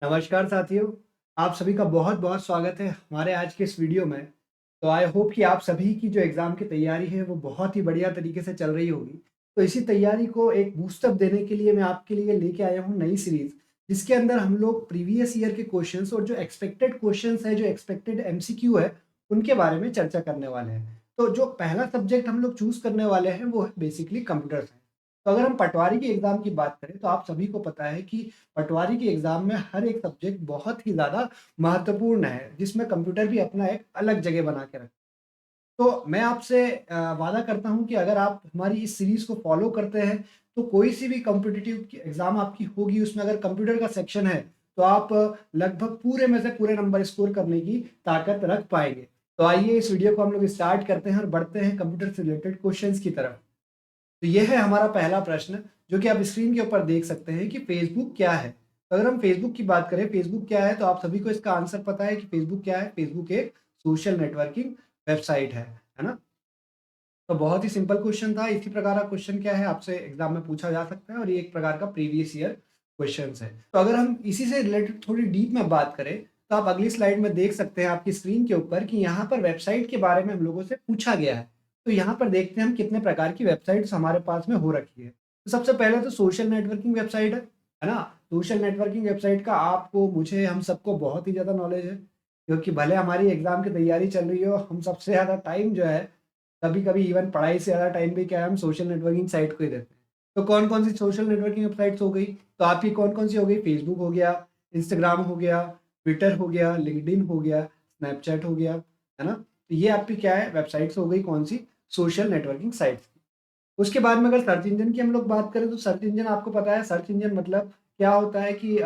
नमस्कार साथियों, आप सभी का बहुत-बहुत स्वागत है हमारे आज के इस वीडियो में। तो आई होप कि आप सभी की जो एग्ज़ाम की तैयारी है वो बहुत ही बढ़िया तरीके से चल रही होगी। तो इसी तैयारी को एक बूस्ट अप देने के लिए मैं आपके लिए लेके आया हूँ नई सीरीज़, जिसके अंदर हम लोग प्रीवियस ईयर के क्वेश्चंस और जो एक्सपेक्टेड क्वेश्चंस है, जो एक्सपेक्टेड एमसीक्यू है, उनके बारे में चर्चा करने वाले हैं। तो जो पहला सब्जेक्ट हम लोग चूज़ करने वाले हैं वो है बेसिकली कंप्यूटर साइंस। तो अगर हम पटवारी के एग्ज़ाम की बात करें तो आप सभी को पता है कि पटवारी के एग्ज़ाम में हर एक सब्जेक्ट बहुत ही ज़्यादा महत्वपूर्ण है, जिसमें कंप्यूटर भी अपना एक अलग जगह बना के रखता है। तो मैं आपसे वादा करता हूँ कि अगर आप हमारी इस सीरीज़ को फ़ॉलो करते हैं, तो कोई-सी भी कॉम्पिटिटिव की एग्ज़ाम आपकी होगी, उसमें अगर कंप्यूटर का सेक्शन है, तो आप लगभग पूरे में से पूरे नंबर स्कोर करने की ताकत रख पाएँगे। तो आइए इस वीडियो को हम लोग स्टार्ट करते हैं और बढ़ते हैं कंप्यूटर से रिलेटेड क्वेश्चन्स की तरफ। तो ये है हमारा पहला प्रश्न, जो कि आप स्क्रीन के ऊपर देख सकते हैं कि फ़ेसबुक क्या है? तो अगर हम फ़ेसबुक की बात करें, फ़ेसबुक क्या है? तो आप सभी को इसका आंसर पता है कि फ़ेसबुक क्या है? फ़ेसबुक एक सोशल नेटवर्किंग वेबसाइट है ना? तो बहुत ही सिंपल क्वेश्चन था। इसी प्रकार का क्वेश्चन क्या है आपसे एग्ज़ाम में पूछा जा सकता है और ये एक प्रकार का प्रीवियस ईयर क्वेश्चन्स है। तो अगर हम इसी से रिलेटेड थोड़ी डीप में बात करें, तो आप अगली स्लाइड में देख सकते हैं आपकी स्क्रीन के ऊपर कि यहाँ पर वेबसाइट के बारे में हम लोगों से पूछा गया है। तो यहाँ पर देखते हैं हम कितने प्रकार की वेबसाइट्स हमारे पास में हो रखी है। तो सबसे पहले तो सोशल नेटवर्किंग वेबसाइट है ना? सोशल नेटवर्किंग वेबसाइट का आपको, मुझे, हम सबको बहुत ही ज़्यादा नॉलेज है, क्योंकि भले हमारी एग्ज़ाम की तैयारी चल रही हो, हम सबसे ज़्यादा टाइम जो है, कभी-कभी इवन पढ़ाई से ज़्यादा टाइम भी क्या है, हम सोशल नेटवर्किंग साइट को ही देते हैं। तो कौन-कौन सी सोशल नेटवर्किंग वेबसाइट्स हो गई? तो आपकी कौन-कौन सी हो गई? फेसबुक हो गया, इंस्टाग्राम हो गया, ट्विटर हो गया, लिंक्डइन हो गया, स्नैपचैट हो गया, है ना? तो ये आपकी क्या है, वेबसाइट्स हो गई कौन-सी? Social networking sites. उसके बाद में अगर सर्च इंजन की हम लोग बात करें, तो सर्च इंजन आपको पता है, सर्च इंजन मतलब क्या होता है कि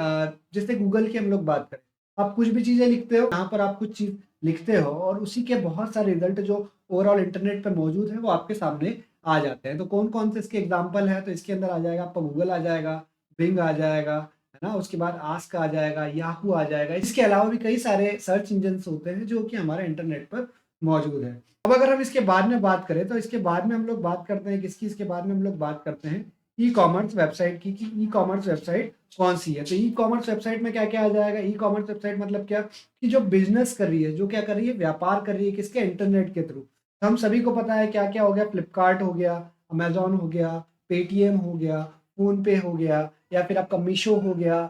जैसे गूगल की हम लोग बात करें, आप कुछ भी चीज़ें लिखते हो, यहाँ पर आप कुछ चीज़ लिखते हो और उसी के बहुत सारे रिज़ल्ट जो ओवरऑल इंटरनेट पे मौजूद है, वो आपके सामने आ जाते हैं। तो कौन-कौन से इसके एग्ज़ाम्पल हैं, तो इसके अंदर आ जाएगा आपका गूगल आ जाएगा, बिंग आ जाएगा, है ना? उसके बाद आस्क आ जाएगा, याहू आ जाएगा। इसके अलावा भी कई सारे सर्च इंजन्स होते हैं, जो कि हमारे इंटरनेट पर मौजूद हैं। अब अगर हम इसके बाद में बात करें, तो इसके बाद में हम लोग बात करते हैं किसकी? इसके बाद में हम लोग बात करते हैं ई-कॉमर्स वेबसाइट की, कि ई-कॉमर्स वेबसाइट कौन-सी है? तो ई-कॉमर्स वेबसाइट में क्या-क्या आ जाएगा? ई-कॉमर्स वेबसाइट मतलब क्या? कि जो बिज़नेस कर रही है, जो क्या कर रही है? व्यापार कर रही है, किसके? इंटरनेट के थ्रू। तो हम सभी को पता है क्या-क्या हो गया? फ्लिपकार्ट हो गया, अमेज़न हो गया, पेटीएम हो गया, फ़ोनपे हो गया, या फिर आपका मीशो हो गया,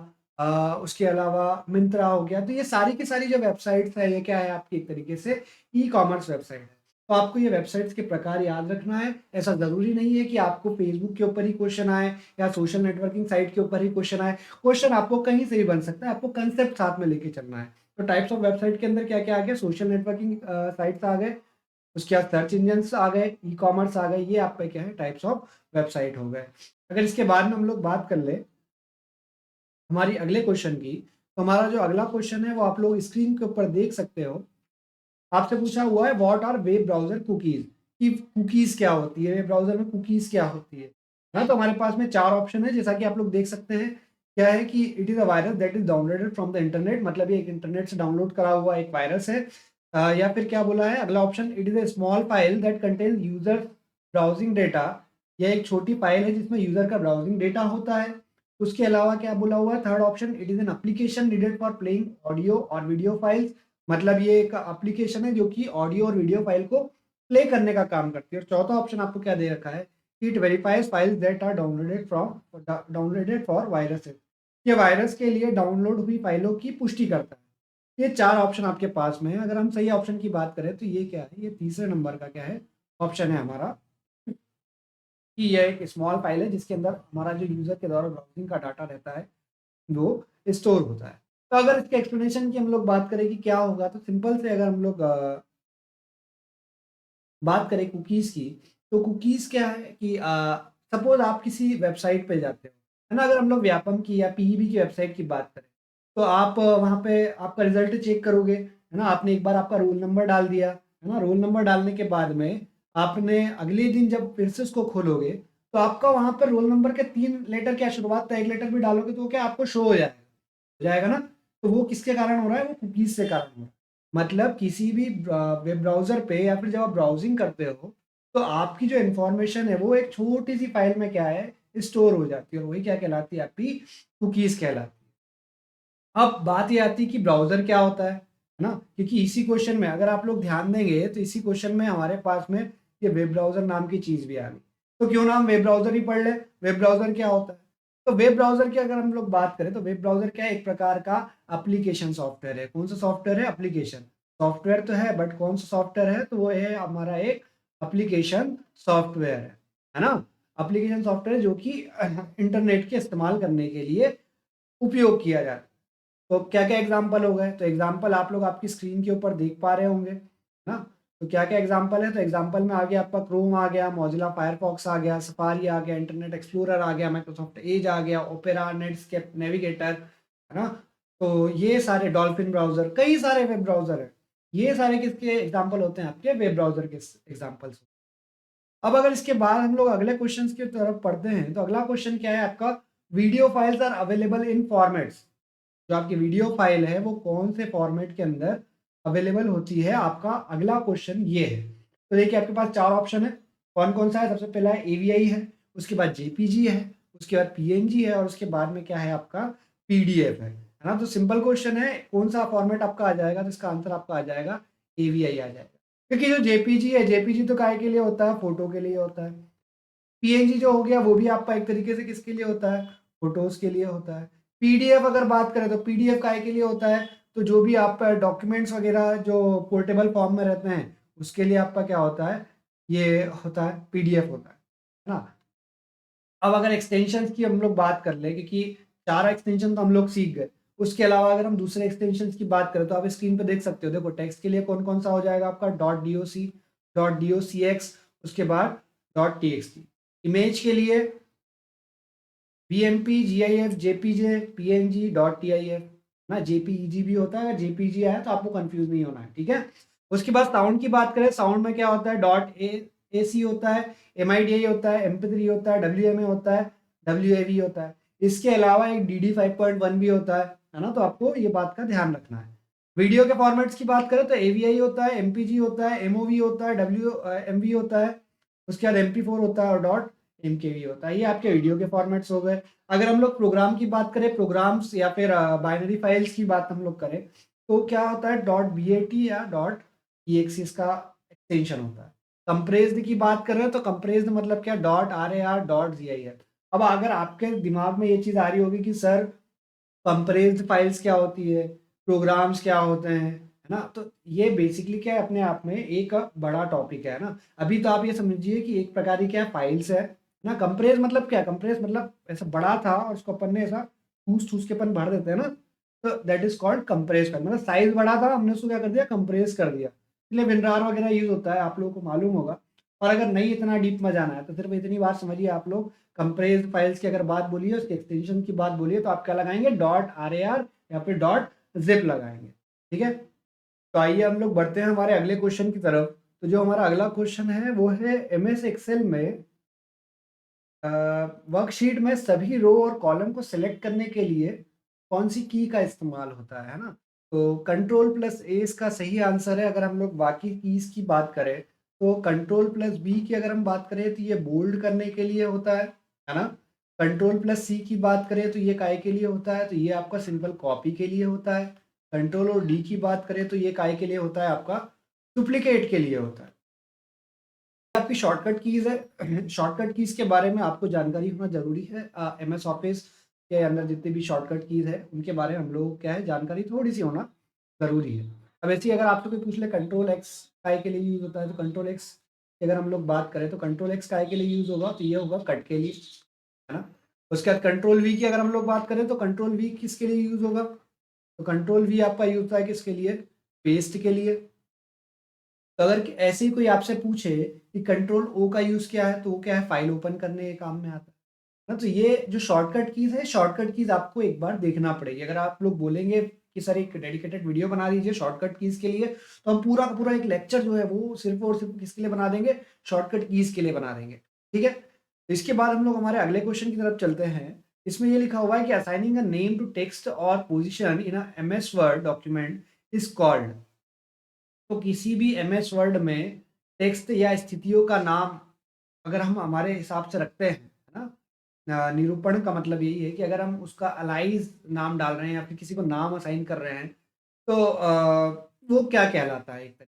उसके अलावा मिंत्रा हो गया। तो ये सारी की सारी जो वेबसाइट्स है, ये क्या है? आपकी एक तरीके से ई-कॉमर्स वेबसाइट है। तो आपको ये वेबसाइट्स के प्रकार याद रखना है। ऐसा ज़रूरी नहीं है कि आपको फ़ेसबुक के ऊपर ही क्वेश्चन आए या सोशल नेटवर्किंग साइट के ऊपर ही क्वेश्चन आए। क्वेश्चन आपको कहीं से भी बन सकता है, आपको कांसेप्ट साथ में लेके चलना है। तो टाइप्स ऑफ वेबसाइट के अंदर क्या-क्या आ गया? सोशल नेटवर्किंग साइट्स आ गए, उसके बाद सर्च इंजन्स आ गए, ई-कॉमर्स आ गए, ये आपके क्या है? टाइप्स ऑफ वेबसाइट हो गए। अगर इसके बाद में हम लोग बात कर लें हमारी अगले क्वेश्चन की, तो हमारा जो अगला क्वेश्चन है वो आप लोग स्क्रीन के ऊपर देख सकते हो। आपसे पूछा हुआ है what are web browser cookies, कि कुकीज़ क्या होती है? वेब ब्राउज़र में कुकीज़ क्या होती है? हाँ, तो हमारे पास में 4 ऑप्शन है, जैसा कि आप लोग देख सकते हैं। क्या है कि it is a virus that is downloaded from the internet, मतलब ये एक इंटरनेट से डाउनलोड करा हुआ एक वायरस है। या फिर क्या बोला है अगला option, it is a small file that contains user browsing data, यह एक छोटी फाइल है जिसमें यूज़र का ब्राउज़िंग डेटा होता है। उसके अलावा क्या बोला हुआ है third option, it is an application needed for playing audio और वीडियो फाइल्स, मतलब ये एक एप्लीकेशन है जो कि ऑडियो और वीडियो फाइल को प्ले करने का काम करती है। और चौथा ऑप्शन आपको क्या दे रखा है, it verifies files that are downloaded for viruses, ये वायरस के लिए डाउनलोड हुई फाइलों की पुष्टि करता है। ये 4 ऑप्शन आपके पास में है। अगर हम सही ऑप्शन की बात करें तो ये क्या है, ये तीसरे नंबर का क्या है, ऑप्शन है हमारा, कि ये एक स्मॉल फाइल है जिसके अंदर हमारा जो यूज़र के द्वारा ब्राउज़िंग का डाटा रहता है, वो स्टोर होता है। तो अगर इसके एक्सप्लेनेशन की हम लोग बात करें कि क्या होगा, तो सिंपल से अगर हम लोग बात करें कुकीज़ की, तो कुकीज़ क्या है कि सपोज़ आप किसी वेबसाइट पे जाते हो, है ना? अगर हम लोग व्यापम की या पीईबी की वेबसाइट की बात करें, तो आप वहाँ पे आपका रिज़ल्ट चेक करोगे, है ना? आपने एक बार आपका रोल नंबर डाल दिया, है ना? रोल नंबर डालने के बाद में आपने अगले दिन जब फिर से उसको खोलोगे, तो आपका वहाँ पर रोल नंबर के 3 लेटर क्या शुरुआत का 1 लेटर भी डालोगे तो वो क्या आपको शो हो जाएगा ना? तो वो किसके कारण हो रहा है? वो कुकीज़ से कारण हो रहा है। मतलब किसी भी वेब ब्राउज़र पे या फिर जब आप ब्राउज़िंग करते हो, तो आपकी जो इन्फॉर्मेशन है वो एक छोटी-सी फ़ाइल में क्या है, स्टोर हो जाती है और वही क्या कहलाती है, आपकी कुकीज़ कहलाती है। अब बात ये आती है कि ब्राउज़र क्या होता है ना? क्योंकि इसी क्वेश्चन में अगर आप लोग ध्यान देंगे तो इसी क्वेश्चन में हमारे पास में ये वेब ब्राउज़र नाम की चीज़ भी आ गई। तो क्यों ना हम वेब ब्राउज़र ही पढ़ लें, वेब ब्राउज़र क्या होता है? तो वेब ब्राउज़र की अगर हम लोग बात करें तो वेब ब्राउज़र क्या है? एक प्रकार का एप्लीकेशन सॉफ्टवेयर है। कौन सा सॉफ्टवेयर है? एप्लीकेशन। सॉफ्टवेयर तो है बट कौन सा सॉफ्टवेयर है? तो वो है हमारा एक एप्लीकेशन सॉफ्टवेयर है ना? एप्लीकेशन सॉफ्टवेयर जो कि इंटरनेट के इस्तेमाल करने के लिए उपयोग किया जाता है। तो क्या-क्या एग्ज़ाम्पल हो गए? तो एग्ज़ाम्पल आप लोग आपकी स्क्रीन के ऊपर देख पा रहे होंगे, है ना? तो क्या-क्या एग्ज़ाम्पल है? तो एग्ज़ाम्पल में आ गया आपका क्रोम आ गया, मोज़िला फायरफॉक्स आ गया, सफारी आ गया, इंटरनेट एक्सप्लोरर आ गया, माइक्रोसॉफ्ट एज आ गया, ओपेरा, नेटस्केप नेविगेटर, है ना? तो ये सारे डॉल्फिन ब्राउज़र, कई सारे वेब ब्राउज़र हैं। ये सारे किसके एग्ज़ाम्पल होते हैं? आपके वेब ब्राउज़र के एग्ज़ाम्पल्स। अब अगर इसके बाद हम लोग अगले क्वेश्चंस की तरफ पढ़ते हैं, तो अगला क्वेश्चन क्या है आपका? Video files are available in formats. जो आपकी वीडियो फाइल है वो कौन से फॉर्मेट के अंदर अवेलेबल होती है? आपका अगला क्वेश्चन ये है। तो देखिए आपके पास 4 ऑप्शन है। कौन-कौन सा है? सबसे पहला है एवीआई है, उसके बाद जेपीजी है, उसके बाद पीएनजी है और उसके बाद में क्या है आपका पीडीएफ है ना? तो सिंपल क्वेश्चन है कौन-सा फॉर्मेट आपका आ जाएगा? तो इसका आंसर आपका आ जाएगा एवीआई आ जाएगा। क्योंकि जो जेपीजी है, जेपीजी तो काहे के लिए होता है? फ़ोटो के लिए होता है। पीएनजी जो हो गया वो भी आपका एक तरीके से किसके लिए होता है? फ़ोटोज़ के लिए होता है। पीडीएफ अगर बात करें तो पीडीएफ काहे के लिए होता है? तो जो भी आपका डॉक्यूमेंट्स वग़ैरह जो पोर्टेबल फ़ॉर्म में रहते हैं, उसके लिए आपका क्या होता है? ये होता है पीडीएफ होता है ना? अब अगर एक्सटेंशंस की हम लोग बात कर लें क्योंकि 4 एक्सटेंशन तो हम लोग सीख गए। उसके अलावा अगर हम दूसरे एक्सटेंशंस की बात करें तो आप स्क्रीन पे देख सकते हो। देखो टेक्स्ट के लिए कौन-कौन सा हो जाएगा आपका डॉट डॉक्स उसके बाद डॉट टीएक्सटी। इमेज के लिए BMP, GIF, JPG, PNG, dot TIF ना जेपीईजी भी होता है। अगर जेपीजी आया तो आपको कंफ्यूज नहीं होना है, ठीक है? उसके बाद साउंड की बात करें, साउंड में क्या होता है? डॉट ए एसी होता है, एमआईडीआई होता है, एमपी3 होता है, डब्ल्यूएमए होता है, डब्ल्यूएवी होता है। इसके अलावा एक डीडी 5.1 भी होता है ना? तो आपको ये बात का ध्यान रखना है। वीडियो के फॉर्मेट्स की बात करें तो एवीआई होता है, एमपीजी होता है, एमओवी होता है, एमवी होता है, उसके बाद एमपी4 होता है और डॉट एमकेवी होता है। ये आपके वीडियो के फॉर्मेट्स हो गए। अगर हम लोग प्रोग्राम की बात करें, प्रोग्राम्स या फिर बाइनरी फाइल्स की बात हम लोग करें, तो क्या होता है? डॉट बीएटी या डॉट ईएक्सी इसका एक्सटेंशन होता है। कंप्रेस्ड की बात कर रहे हो तो कंप्रेस्ड मतलब क्या? Dot RAR dot GIF. अब अगर आपके दिमाग में ये चीज़ आ रही होगी कि सर कंप्रेस्ड फाइल्स क्या होती है, प्रोग्राम्स क्या होते हैं, है ना? तो ये बेसिकली क्या है अपने आप में एक बड़ा टॉपिक है ना? अभी तो आप ये समझिए कि एक प्रकार की क्या फाइल्स है ना? कंप्रेस मतलब क्या? कंप्रेस मतलब ऐसा बड़ा था और उसको अपन ने ऐसा ठूस-ठूस के अपन भर देते हैं ना? तो that is called compress file. मतलब साइज़ बड़ा था, हमने उसको क्या कर दिया? कंप्रेस कर दिया। इसलिए विनरार वगैरह यूज़ होता है, आप लोगों को मालूम होगा। और अगर नहीं इतना डीप में जाना है तो सिर्फ इतनी बात समझिए आप लोग, कंप्रेस्ड फाइल्स की अगर बात बोली है, उसके एक्सटेंशन की बात बोली है, तो आप क्या लगाएँगे? डॉट आरएआर या फिर डॉट ज़िप लगाएँगे, ठीक है? तो आइए हम लोग बढ़ते हैं हमारे अगले क्वेश्चन की तरफ। तो जो हमारा अगला क्वेश्चन है वो है एमएस एक्सेल में अ, वर्कशीट में सभी रो और कॉलम को सेलेक्ट करने के लिए कौन-सी की का इस्तेमाल होता है ना? तो कंट्रोल प्लस ए इसका सही आंसर है। अगर हम लोग बाकी कीज़ की बात करें, तो कंट्रोल प्लस बी की अगर हम बात करें तो ये बोल्ड करने के लिए होता है ना? कंट्रोल प्लस सी की बात करें तो ये काहे के लिए होता है? तो ये आपका सिंपल कॉपी के लिए होता है। कंट्रोल और डी की बात करें तो ये काहे के लिए होता है? आपका डुप्लिकेट के लिए होता है। आपकी शॉर्टकट कीज़ है। शॉर्टकट कीज़ के बारे में आपको जानकारी होना ज़रूरी है। एमएस ऑफिस के अंदर जितनी भी शॉर्टकट कीज़ है, उनके बारे में हम लोगों को क्या है जानकारी थोड़ी-सी होना ज़रूरी है। अब ऐसे ही अगर आपसे कोई पूछ ले कंट्रोल एक्स काहे के लिए यूज़ होता है, तो कंट्रोल एक्स की अगर हम लोग बात करें तो कंट्रोल एक्स काहे के लिए यूज़ होगा, तो ये होगा कट के लिए, है ना? उसके बाद कंट्रोल वी की अगर हम लोग बात करें तो कंट्रोल वी किसके लिए यूज़ होगा? तो कंट्रोल वी आपका यूज़ होता है किसके लिए? पेस्ट के लिए। तो अगर ऐसे ही कोई आपसे पूछे कि कंट्रोल ओ का यूज़ क्या है? तो वो क्या है? फाइल ओपन करने के काम में आता है। ना तो ये जो शॉर्टकट कीज़ है, शॉर्टकट कीज़ आपको एक बार देखना पड़ेगी। अगर आप लोग बोलेंगे कि सर एक डेडिकेटेड वीडियो बना दीजिए शॉर्टकट कीज़ के लिए, तो हम पूरा का पूरा एक लेक्चर जो है वो सिर्फ़ और सिर्फ़ किसके लिए बना देंगे? शॉर्टकट कीज़ के लिए बना देंगे। ठीक है? तो इसके बाद हम लोग हमारे अगले क्वेश्चन की तरफ चलते हैं। इसमें ये लिखा हुआ है कि assigning a name to text और position in a MS Word document is called. तो किसी भी एमएस वर्ड में टेक्स्ट या स्थितियों का नाम अगर हम हमारे हिसाब से रखते हैं, है ना? निरूपण का मतलब यही है कि अगर हम उसका अलाइज़ नाम डाल रहे हैं या फिर किसी को नाम असाइन कर रहे हैं, तो वो क्या कहलाता है एक तरीके,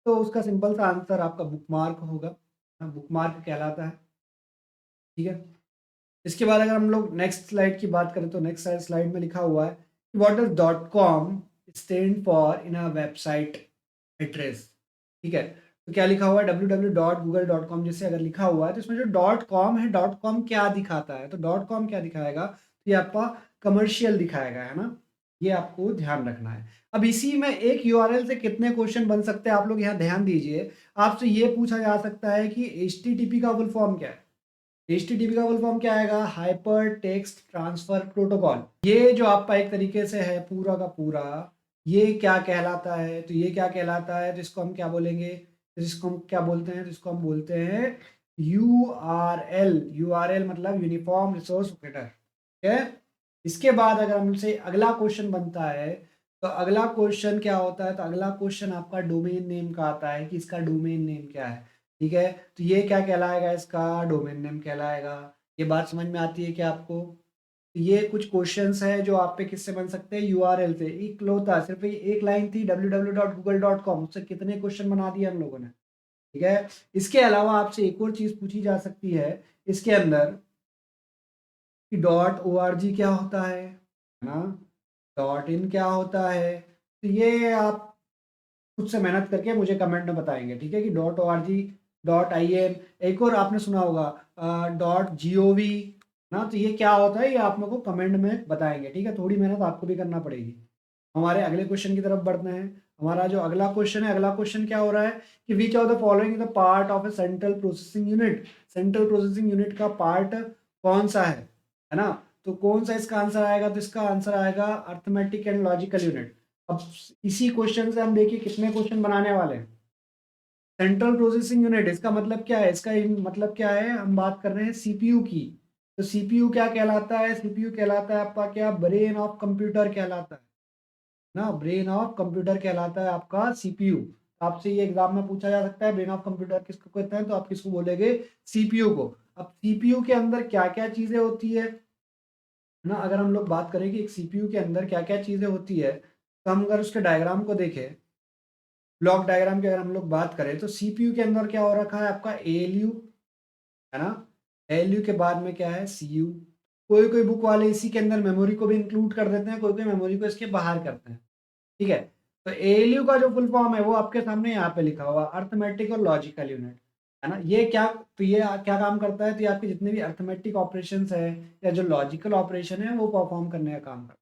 तो उसका सिंपल सा आंसर आपका बुकमार्क होगा। बुकमार्क कहलाता है, ठीक है? इसके बाद अगर हम लोग नेक्स्ट स्लाइड की बात करें, तो नेक्स्ट स्लाइड में लिखा हुआ है कि what does dot com stand for in a website address, ठीक है? तो क्या लिखा हुआ है, www.google.com जैसे अगर लिखा हुआ है, तो इसमें जो डॉट कॉम है, डॉट कॉम क्या दिखाता है? तो डॉट कॉम क्या दिखाएगा? तो ये आपका कमर्शियल दिखाएगा, है ना? ये आपको ध्यान रखना है। अब इसी में एक यूआरएल से कितने क्वेश्चन बन सकते हैं, आप लोग यहाँ ध्यान दीजिए। आपसे ये पूछा जा सकता है कि एचटीटीपी का फुल फॉर्म क्या है? एचटीटीपी का फुल फॉर्म क्या आएगा? Hyper text transfer protocol. ये जो आपका एक तरीके से है पूरा का पूरा, ये क्या कहलाता है? तो ये क्या कहलाता है? तो इसको हम क्या बोलेंगे? तो इसको हम क्या बोलते हैं? तो इसको हम बोलते हैं यूआरएल। यूआरएल मतलब यूनिफॉर्म रिसोर्स लोकेटर, ठीक है? इसके बाद अगर हमसे अगला क्वेश्चन बनता है, तो अगला क्वेश्चन क्या होता है? तो अगला क्वेश्चन आपका डोमेन नेम का आता है कि इसका डोमेन नेम क्या है, ठीक है? तो ये क्या कहलाएगा? इसका डोमेन नेम कहलाएगा। ये बात समझ में आती है क्या आपको? तो ये कुछ क्वेश्चंस हैं जो आप पे किससे बन सकते हैं? यूआरएल से। इकलौता सिर्फ ये एक लाइन थी www.google.com, उससे कितने क्वेश्चन बना दिए हम लोगों ने, ठीक है? इसके अलावा आपसे एक और चीज़ पूछी जा सकती है इसके अंदर कि डॉट ओआरजी क्या होता है ना? डॉट इन क्या होता है? तो ये आप खुद से मेहनत करके मुझे कमेंट में बताएँगे, ठीक है? कि डॉट ओआरजी, डॉट आईएन, एक और आपने सुना होगा डॉट जीओवी ना, तो ये क्या होता है? ये आप मेरे को कमेंट में बताएँगे, ठीक है? थोड़ी मेहनत आपको भी करना पड़ेगी। हमारे अगले क्वेश्चन की तरफ बढ़ते हैं। हमारा जो अगला क्वेश्चन है, अगला क्वेश्चन क्या हो रहा है कि which of the following is the part of a central processing unit? Central processing unit का पार्ट कौन-सा है ना? तो कौन-सा इसका आंसर आएगा? तो इसका आंसर आएगा अरिथमेटिक एंड लॉजिकल यूनिट। अब इसी क्वेश्चन से हम देखिए कितने क्वेश्चन बनाने वाले हैं। सेंट्रल प्रोसेसिंग यूनिट, इसका मतलब क्या है? इसका मतलब क्या है? हम बात कर रहे हैं सीपीयू की। तो सीपीयू क्या कहलाता है? सीपीयू कहलाता है आपका क्या? ब्रेन ऑफ कंप्यूटर कहलाता है ना? ब्रेन ऑफ कंप्यूटर कहलाता है आपका सीपीयू। आपसे ये एग्जाम में पूछा जा सकता है ब्रेन ऑफ कंप्यूटर किसको कहते हैं, तो आप किसको बोलेंगे? सीपीयू को। अब सीपीयू के अंदर क्या-क्या चीज़ें होती है ना? अगर हम लोग बात करें कि एक सीपीयू के अंदर क्या-क्या चीज़ें होती है, तो हम अगर उसके डायग्राम को देखें, ब्लॉक डायग्राम की अगर हम लोग बात करें, तो सीपीयू के अंदर क्या हो रखा है आपका? एएलयू, है ना? एएलयू के बाद में क्या है? सीयू। कोई-कोई बुक वाले इसी के अंदर मेमोरी को भी इंक्लूड कर देते हैं, कोई-कोई मेमोरी को इसके बाहर करते हैं, ठीक है? तो एएलयू का जो फुल फॉर्म है वो आपके सामने यहाँ पे लिखा हुआ अरिथमेटिक और लॉजिकल यूनिट, है ना? ये क्या, तो ये क्या काम करता है? तो ये आपके जितने भी अरिथमेटिक ऑपरेशंस है या जो लॉजिकल ऑपरेशन है वो परफॉर्म करने का काम करता है।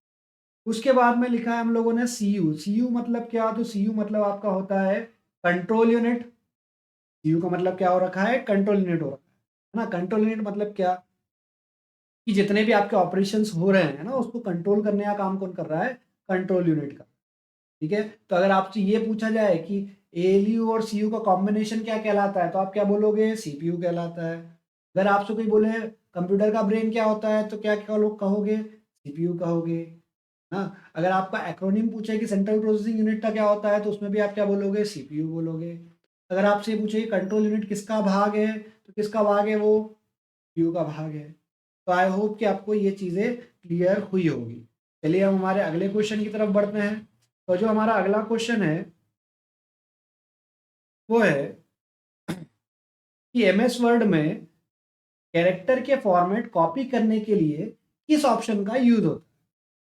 उसके बाद में लिखा है हम लोगों ने सीयू। सीयू मतलब क्या? तो सीयू मतलब आपका होता है कंट्रोल यूनिट। सीयू का मतलब क्या हो रखा है? कंट्रोल यूनिट हो रखा है ना? कंट्रोल यूनिट मतलब क्या? कि जितने भी आपके ऑपरेशंस हो रहे हैं ना, उसको कंट्रोल करने का काम कौन कर रहा है? कंट्रोल यूनिट का, ठीक है? तो अगर आपसे ये पूछा जाए कि एएलयू और सीयू का कॉम्बिनेशन क्या कहलाता है? तो आप क्या बोलोगे? सीपीयू कहलाता है। अगर आपसे कोई बोले कंप्यूटर का ब्रेन क्या होता है? तो क्या कहोगे? सीपीयू कहोगे, ना? अगर आपका एक्रोनिम पूछे कि सेंट्रल प्रोसेसिंग यूनिट का क्या होता है? तो उसमें भी आप क्या बोलोगे? सीपीयू बोलोगे। अगर आपसे ये पूछे कि कंट्रोल यूनिट किसका भाग है? तो किसका भाग है वो? सीपीयू का भाग है। तो आई होप कि आपको ये चीज़ें क्लियर हुई होगी। चलिए हम हमारे अगले क्वेश्चन की तरफ बढ़ते हैं। तो जो हमारा अगला क्वेश्चन है, वो है कि एमएस वर्ड में कैरेक्टर के फॉर्मेट कॉपी करने के लिए किस ऑप्शन का यूज़ होता है?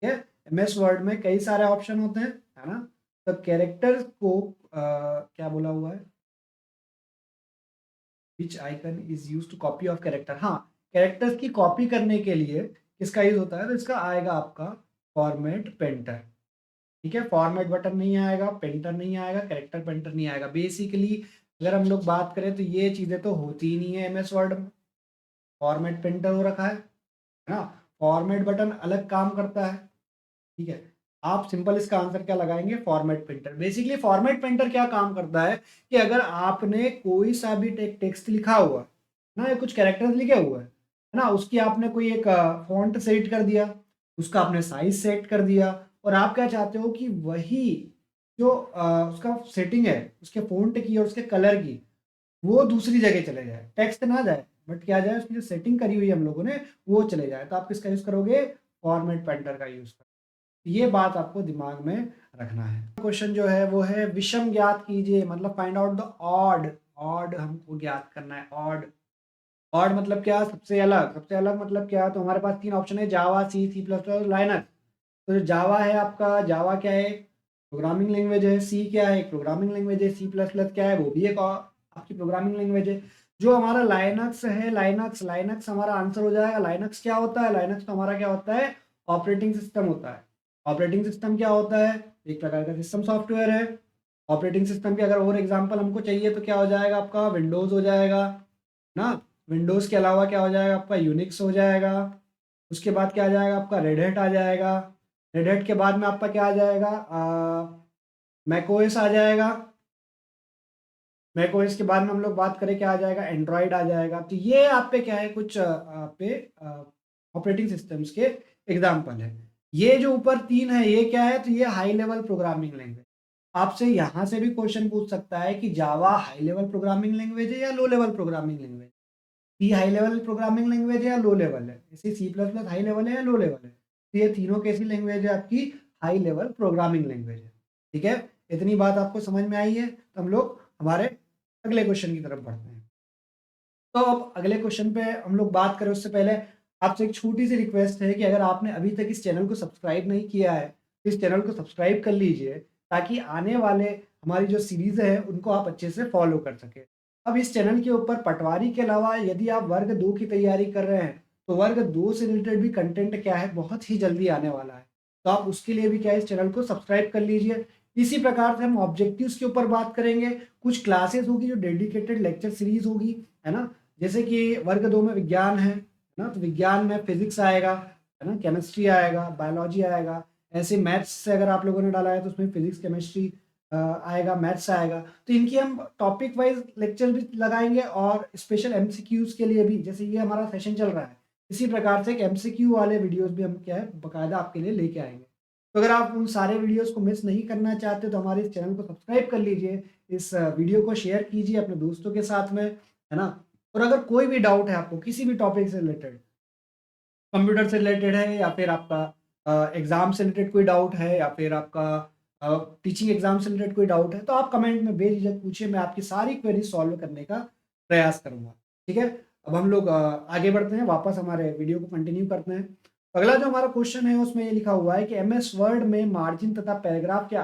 ठीक है? एमएस वर्ड में कई सारे ऑप्शन होते हैं, है ना? तो कैरेक्टर को क्या बोला हुआ है? Which icon is used to copy of character. हाँ, कैरेक्टर्स की कॉपी करने के लिए किसका यूज़ होता है? तो इसका आएगा आपका फॉर्मेट पेंटर। ठीक है? फॉर्मेट बटन नहीं आएगा, पेंटर नहीं आएगा, कैरेक्टर पेंटर नहीं आएगा। बेसिकली अगर हम लोग बात करें तो ये चीज़ें तो होती ही नहीं है एमएस वर्ड में। फॉर्मेट पेंटर हो रखा है ना? फॉर्मेट बटन अलग काम करता है, ठीक है? आप सिंपल इसका आंसर क्या लगाएँगे? Format painter. Basically format painter क्या काम करता है कि अगर आपने कोई सा भी टेक्स्ट लिखा हुआ है ना, या कुछ कैरेक्टर्स लिखे हुए हैं, है ना? उसकी आपने कोई एक फ़ॉन्ट सेट कर दिया, उसका आपने साइज़ सेट कर दिया और आप क्या चाहते हो कि वही जो उसका सेटिंग है, उसके फ़ॉन्ट की और उसके कलर की, वो दूसरी जगह चले जाए, टेक्स्ट ना जाए। बट क्या जाए उसकी जो सेटिंग करी हुई है हम लोगों ने वो चले जाए। तो आप किसका यूज़ करोगे? फॉर्मेट पेंटर का यूज़ करोगे। ये बात आपको दिमाग में रखना है। क्वेश्चन जो है वो है विषम ज्ञात कीजिए, मतलब find out the odd. Odd हमको ज्ञात करना है। ऑड, ऑड मतलब क्या? सबसे अलग। सबसे अलग मतलब क्या? तो हमारे पास 3 ऑप्शन है, जावा, सी, सी प्लस प्लस, लाइनक्स। तो जो जावा है आपका, जावा क्या है? प्रोग्रामिंग लैंग्वेज है। सी क्या है? एक प्रोग्रामिंग लैंग्वेज है। सी प्लस प्लस क्या है? वो भी एक आपकी प्रोग्रामिंग लैंग्वेज है। जो हमारा लाइनक्स है, लाइनक्स, लाइनक्स हमारा आंसर हो जाएगा। लाइनक्स क्या होता है? लाइनक्स तो हमारा क्या होता है? ऑपरेटिंग सिस्टम होता है। ऑपरेटिंग सिस्टम क्या होता है? एक प्रकार का सिस्टम सॉफ्टवेयर है। ऑपरेटिंग सिस्टम के अगर और एग्जांपल हमको चाहिए तो क्या हो जाएगा आपका? विंडोज़ हो जाएगा ना। विंडोज़ के अलावा क्या हो जाएगा आपका? यूनिक्स हो जाएगा। उसके बाद क्या आ जाएगा आपका? रेड हैट आ जाएगा। रेड हैट के बाद में आपका क्या आ जाएगा? मैकओएस आ जाएगा। मैकओएस के बाद में हम लोग बात करें क्या आ जाएगा? एंड्रॉयड आ जाएगा। तो ये आप पे क्या है? कुछ आप पे ऑपरेटिंग सिस्टम्स के एग्जांपल है। ये जो ऊपर 3 है ये क्या है? तो ये हाई लेवल प्रोग्रामिंग लैंग्वेज। आपसे यहाँ से भी क्वेश्चन पूछ सकता है कि Java high level programming language है या low level programming language? C high level programming language है या लो लेवल है? जैसे C plus plus high level है या लो लेवल है? तो ये तीनों कैसी लैंग्वेज है आपकी? हाई लेवल प्रोग्रामिंग लैंग्वेज है। ठीक है, इतनी बात आपको समझ में आई है। तो हम लोग हमारे अगले क्वेश्चन की तरफ बढ़ते हैं। तो अब अगले क्वेश्चन पे हम लोग बात करें उससे पहले आपसे एक छोटी सी रिक्वेस्ट है कि अगर आपने अभी तक इस चैनल को सब्सक्राइब नहीं किया है तो इस चैनल को सब्सक्राइब कर लीजिए, ताकि आने वाले हमारी जो सीरीज़ है उनको आप अच्छे से फॉलो कर सकें। अब इस चैनल के ऊपर पटवारी के अलावा यदि आप वर्ग 2 की तैयारी कर रहे हैं तो वर्ग 2 से रिलेटेड भी कंटेंट क्या है बहुत ही जल्दी आने वाला है। तो आप उसके लिए भी क्या है, इस चैनल को सब्सक्राइब कर लीजिए। इसी प्रकार से हम ऑब्जेक्टिव्स के ऊपर बात करेंगे। कुछ क्लासेस होगी जो डेडिकेटेड लेक्चर सीरीज होगी, है ना। जैसे कि वर्ग 2 में विज्ञान है ना, तो विज्ञान में फिजिक्स आएगा, है ना, केमिस्ट्री आएगा, बायोलॉजी आएगा। ऐसे मैथ्स से अगर आप लोगों ने डाला है तो उसमें फिजिक्स, केमिस्ट्री आएगा, मैथ्स आएगा। तो इनकी हम टॉपिक वाइज लेक्चर भी लगाएंगे और स्पेशल एमसीक्यूज के लिए भी, जैसे ये हमारा सेशन चल रहा है, इसी प्रकार से एक एमसीक्यू वाले वीडियोस भी हम क्या है बकायदा आपके लिए लेके आएंगे। तो अगर आप उन सारे वीडियोस को मिस नहीं करना चाहते तो हमारे इस चैनल को सब्सक्राइब कर लीजिए, इस वीडियो को शेयर कीजिए अपने दोस्तों के साथ में, है ना। और अगर कोई भी डाउट है आपको किसी भी टॉपिक से रिलेटेड, कंप्यूटर से रिलेटेड है या फिर आपका एग्ज़ाम से रिलेटेड कोई डाउट है या फिर आपका टीचिंग एग्ज़ाम से रिलेटेड कोई डाउट है, तो आप कमेंट में बेझिझक पूछिए, मैं आपकी सारी क्वेरीज सॉल्व करने का प्रयास करूँगा। ठीक है? अब हम लोग आगे बढ़ते हैं, वापस हमारे वीडियो को कंटिन्यू करते हैं। अगला जो हमारा क्वेश्चन है उसमें ये लिखा हुआ है कि एमएस वर्ड में मार्जिन तथा पैराग्राफ के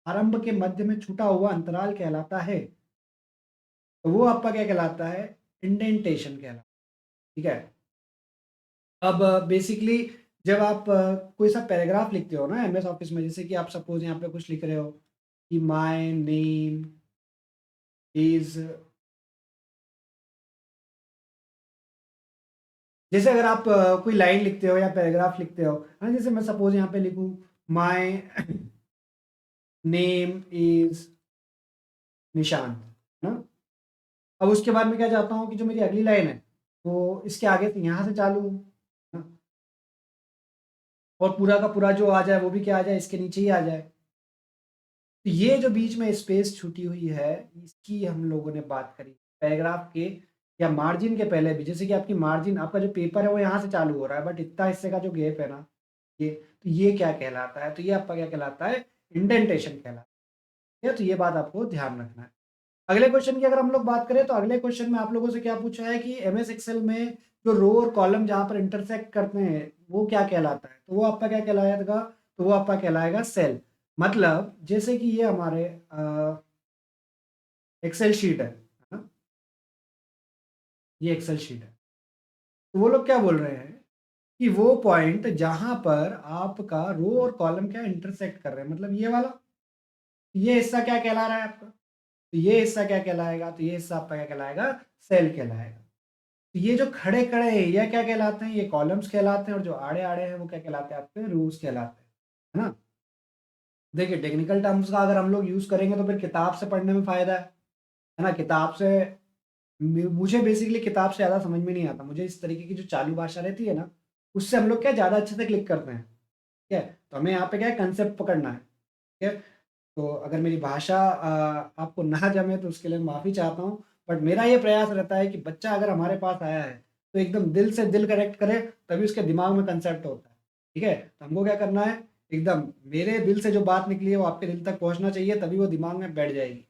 आरंभ के मध्य में छूटा हुआ अंतराल कहलाता है। तो वो आपका क्या कहलाता है? इंडेंटेशन कहलाता है। ठीक है? अब बेसिकली जब आप कोई सा पैराग्राफ लिखते हो ना एमएस ऑफिस में, जैसे कि आप सपोज यहाँ पे कुछ लिख रहे हो कि माय नेम इज, जैसे अगर आप कोई लाइन लिखते हो या पैराग्राफ लिखते हो, है ना, जैसे मैं सपोज यहाँ पे लिखूँ माय नेम इज निशांत, है ना। अब उसके बाद मैं क्या चाहता हूँ कि जो मेरी अगली लाइन है वो इसके आगे से यहाँ से चालू हो, है ना? और पूरा का पूरा जो आ जाए वो भी क्या आ जाए, इसके नीचे ही आ जाए। तो ये जो बीच में स्पेस छूटी हुई है इसकी हम लोगों ने बात करी पैराग्राफ के या मार्जिन के पहले भी। जैसे कि आपकी मार्जिन, आपका जो पेपर है वो यहाँ से चालू हो रहा है बट इतना हिस्से का जो गैप है ना, ये तो ये क्या कहलाता है? तो ये आपका क्या कहलाता है? इंडेंटेशन कहलाता है। तो ये बात आपको ध्यान रखना है। अगले क्वेश्चन की अगर हम लोग बात करें तो अगले क्वेश्चन में आप लोगों से क्या पूछा है कि एमएस एक्सेल में जो रो और कॉलम जहाँ पर इंटरसेक्ट करते हैं वो क्या कहलाता है? तो वो आपका क्या कहलाएगा? तो वो आपका कहलाएगा सेल। मतलब जैसे कि ये हमारे एक्सेल शीट है ना, ये एक्सेल शीट है। तो वो लोग क्या बोल रहे हैं कि वो पॉइंट जहां पर आपका रो और कॉलम क्या इंटरसेक्ट कर रहे हैं, मतलब ये वाला, ये हिस्सा क्या कहला रहा है आपका? तो ये हिस्सा क्या कहलाएगा? तो ये हिस्सा आपका क्या कहलाएगा? सेल कहलाएगा। तो ये जो खड़े खड़े एरिया क्या कहलाते हैं? ये कॉलम्स कहलाते हैं, और जो आड़े आड़े हैं वो क्या कहलाते हैं? आपके रोज कहलाते हैं, है ना। देखिए टेक्निकल टर्म्स का अगर हम लोग यूज करेंगे तो फिर किताब से पढ़ने में फायदा है ना। किताब से मुझे बेसिकली किताब से ज़्यादा समझ में नहीं आता। मुझे इस तरीके की जो चालू भाषा रहती है ना, उससे हम लोग क्या ज़्यादा अच्छे से क्लिक करते हैं। ठीक है? तो हमें यहाँ पे क्या है, कंसेप्ट पकड़ना है। ठीक है? तो अगर मेरी भाषा आपको ना जमे तो उसके लिए माफ़ी चाहता हूँ। बट मेरा ये प्रयास रहता है कि बच्चा अगर हमारे पास आया है तो एकदम दिल से दिल कनेक्ट करे, तभी उसके दिमाग में कंसेप्ट होता है। ठीक है, तो हमको क्या करना है, एकदम मेरे दिल से जो बात निकली है वो आपके दिल तक पहुंचना चाहिए, तभी वो दिमाग में बैठ जाएगी।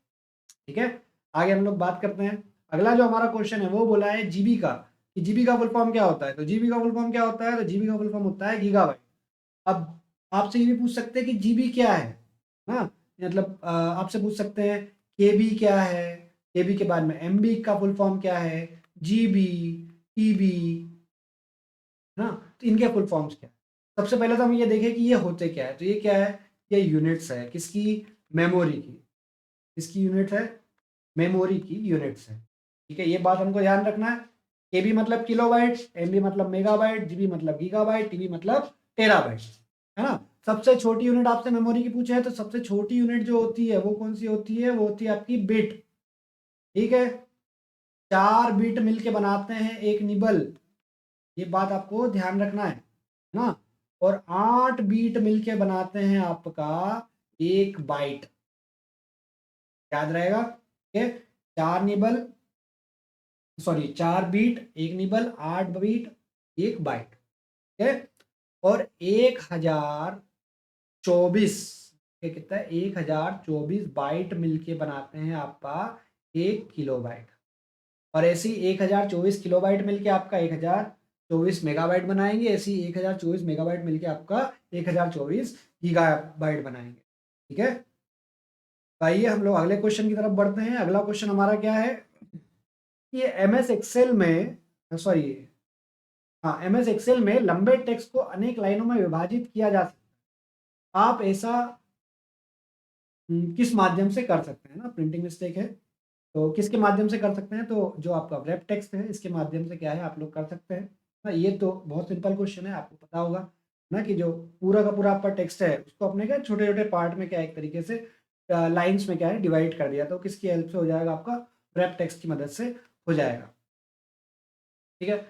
ठीक है, आगे हम लोग बात करते हैं। अगला जो हमारा क्वेश्चन है वो बोला है जीबी का, कि जीबी का फुल फॉर्म क्या होता है। तो जीबी का फुल फॉर्म क्या होता है, तो जीबी का फुल फॉर्म होता है गीगाबाइट। अब आपसे ये भी पूछ सकते हैं कि जीबी क्या है ना, मतलब आपसे पूछ सकते हैं केबी क्या है, केबी के बाद में एमबी का फुल फॉर्म क्या है, जीबी, टीबी, ना, तो इनके फुल फॉर्म्स क्या है। सबसे पहले तो हम ये देखें कि ये होते क्या है। तो ये क्या है, ये यूनिट्स है किसकी, मेमोरी की। किसकी यूनिट्स है, मेमोरी की यूनिट्स है। ठीक है, ये बात हमको ध्यान रखना है। केबी मतलब किलोबाइट, एमबी मतलब मेगाबाइट, जीबी मतलब गीगाबाइट, टीबी मतलब टेराबाइट, है ना। सबसे छोटी यूनिट आपसे मेमोरी की पूछे है, तो सबसे छोटी यूनिट जो होती है वो कौन सी होती है, वो होती है आपकी बिट। ठीक है, 4 बिट मिलके बनाते हैं एक निबल, ये बात आपको ध्यान रखना है ना। और 8 बीट मिलके बनाते हैं आपका एक बाइट, याद रहेगा। ठीक है, 4 निबल, सॉरी 4 बीट एक निबल, 8 बीट एक बाइट। ठीक है, और 1024, ये कितना है, 1024 बाइट मिलके बनाते हैं आपका 1 किलोबाइट। और ऐसे ही 1024 किलोबाइट मिलके आपका 1024 मेगाबाइट बनाएंगे, ऐसे ही 1024 मेगाबाइट मिलके आपका 1024 गीगाबाइट बनाएंगे। ठीक है, तो आइए हम लोग अगले क्वेश्चन की तरफ बढ़ते हैं। अगला क्वेश्चन हमारा क्या है, ये एम एस एक्सेल में, सॉरी, हाँ, एम एस एक्सेल में लंबे टेक्स्ट को अनेक लाइनों में विभाजित किया जा सकता है। आप ऐसा किस माध्यम से कर सकते हैं ना, प्रिंटिंग मिस्टेक है, तो किसके माध्यम से कर सकते हैं, तो जो आपका वेब टेक्स्ट है इसके माध्यम से क्या है आप लोग कर सकते हैं ना। ये तो बहुत सिंपल क्वेश्चन है, आपको पता होगा ना कि जो पूरा का पूरा आपका टेक्स्ट है उसको अपने क्या छोटे छोटे पार्ट में क्या एक तरीके से लाइंस में क्या है डिवाइड कर दिया, तो किसकी हेल्प से हो जाएगा, आपका वेब टेक्स्ट की मदद से हो जाएगा। ठीक है,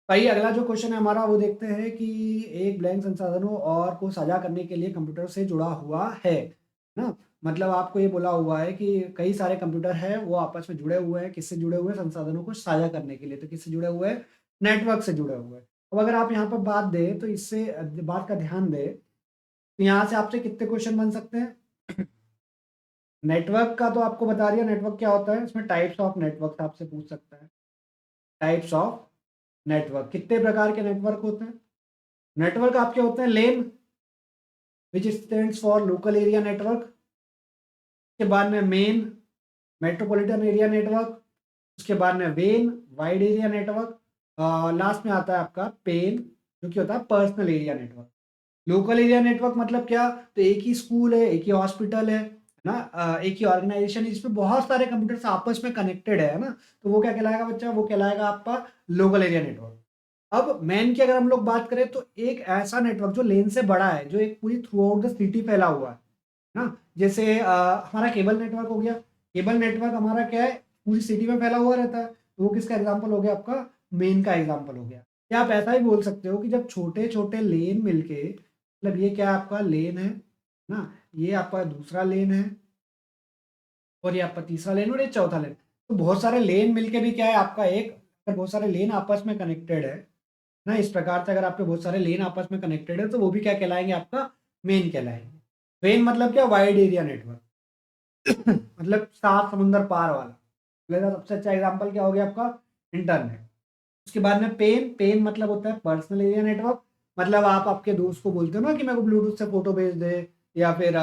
आइए अगला जो क्वेश्चन है हमारा वो देखते हैं कि एक ब्लैंक संसाधनों और को साझा करने के लिए कंप्यूटर से जुड़ा हुआ है ना। मतलब आपको ये बोला हुआ है कि कई सारे कंप्यूटर है वो आपस में जुड़े हुए हैं, किससे जुड़े हुए हैं, संसाधनों को साझा करने के लिए, तो किससे जुड़े हुए हैं, नेटवर्क से जुड़े हुए हैं। अब अगर आप यहाँ पर बात दें तो इससे बात का ध्यान दें, तो यहाँ से आपसे कितने क्वेश्चन बन सकते हैं। नेटवर्क का तो आपको बता दिया, नेटवर्क क्या होता है, इसमें टाइप्स ऑफ नेटवर्क आपसे पूछ सकता है। टाइप्स ऑफ नेटवर्क, कितने प्रकार के नेटवर्क होते हैं। नेटवर्क आपके होते हैं LAN, which stands for local area network. उसके बाद में मेन, मेट्रोपॉलिटन एरिया नेटवर्क। उसके बाद में when, wide area network. Last में आता है आपका पेन, जो कि होता है personal area network. Local area network मतलब क्या, तो एक ही स्कूल है, एक ही हॉस्पिटल है ना, एक ही ऑर्गेनाइजेशन है जिसमें बहुत सारे कंप्यूटर्स आपस में कनेक्टेड है ना, तो वो क्या कहलाएगा बच्चा, वो कहलाएगा आपका लोकल एरिया नेटवर्क। अब मैन की अगर हम लोग बात करें तो एक ऐसा नेटवर्क जो लेन से बड़ा है, जो एक पूरी थ्रू आउट द सिटी फैला हुआ है ना। जैसे हमारा केबल नेटवर्क हो गया, केबल नेटवर्क हमारा क्या है, पूरी सिटी में फैला हुआ रहता है, तो वो किसका एग्जांपल हो गया, आपका मेन का एग्जांपल हो गया। या आप ऐसा ही बोल सकते हो कि जब छोटे छोटे लेन मिलके, मतलब ये क्या आपका लेन है ना, ये आपका दूसरा लेन है, और ये आपका तीसरा लेन, और ये चौथा लेन, तो बहुत सारे लेन मिलके भी क्या है आपका एक, अगर बहुत सारे लेन आपस में कनेक्टेड है ना, इस प्रकार से अगर आपके बहुत सारे लेन आपस में कनेक्टेड है तो वो भी क्या कहलाएंगे, आपका मेन कहलाएंगे। मेन मतलब क्या, वाइड एरिया नेटवर्क। मतलब सात समुंदर पार वाला। मेरा सबसे अच्छा एग्जांपल क्या हो गया आपका, इंटरनेट। उसके बाद में पेन, पेन मतलब होता है पर्सनल एरिया नेटवर्क। मतलब आप आपके दोस्त को बोलते हो ना कि मेरे को ब्लूटूथ से फोटो भेज दे, या फिर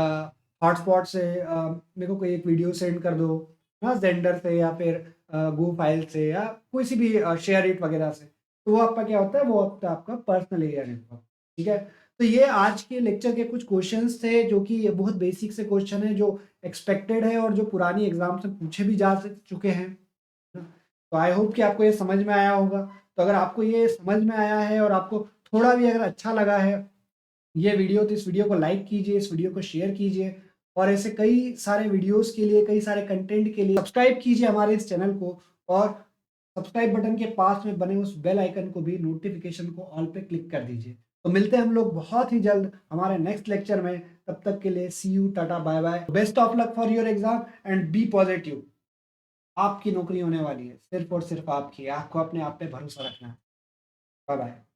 हॉटस्पॉट से मेरे को कोई एक वीडियो सेंड कर दो, हाँ, जेंडर से या फिर गो फाइल से या कोई सी भी शेयर इट वगैरह से, तो वो आपका क्या होता है, वो होता है आपका पर्सनल एरिया नेटवर्क। ठीक है, तो ये आज के लेक्चर के कुछ क्वेश्चंस थे जो कि बहुत बेसिक से क्वेश्चन है, जो एक्सपेक्टेड है और जो पुरानी एग्जाम से पूछे भी जा चुके हैं। तो आई होप कि आपको ये समझ में आया होगा। तो अगर आपको ये समझ में आया है और आपको थोड़ा भी अगर अच्छा लगा है ये वीडियो, तो इस वीडियो को लाइक कीजिए, इस वीडियो को शेयर कीजिए, और ऐसे कई सारे वीडियोस के लिए, कई सारे कंटेंट के लिए सब्सक्राइब कीजिए हमारे इस चैनल को, और सब्सक्राइब बटन के पास में बने उस बेल आइकन को भी, नोटिफिकेशन को ऑल पे क्लिक कर दीजिए। तो मिलते हैं हम लोग बहुत ही जल्द हमारे नेक्स्ट लेक्चर में। तब तक के लिए see you, tata, bye bye, best of luck for your exam and be positive. आपकी नौकरी होने वाली है, सिर्फ़ और सिर्फ़ आपकी। आपको अपने आप पे भरोसा रखना है। Bye bye.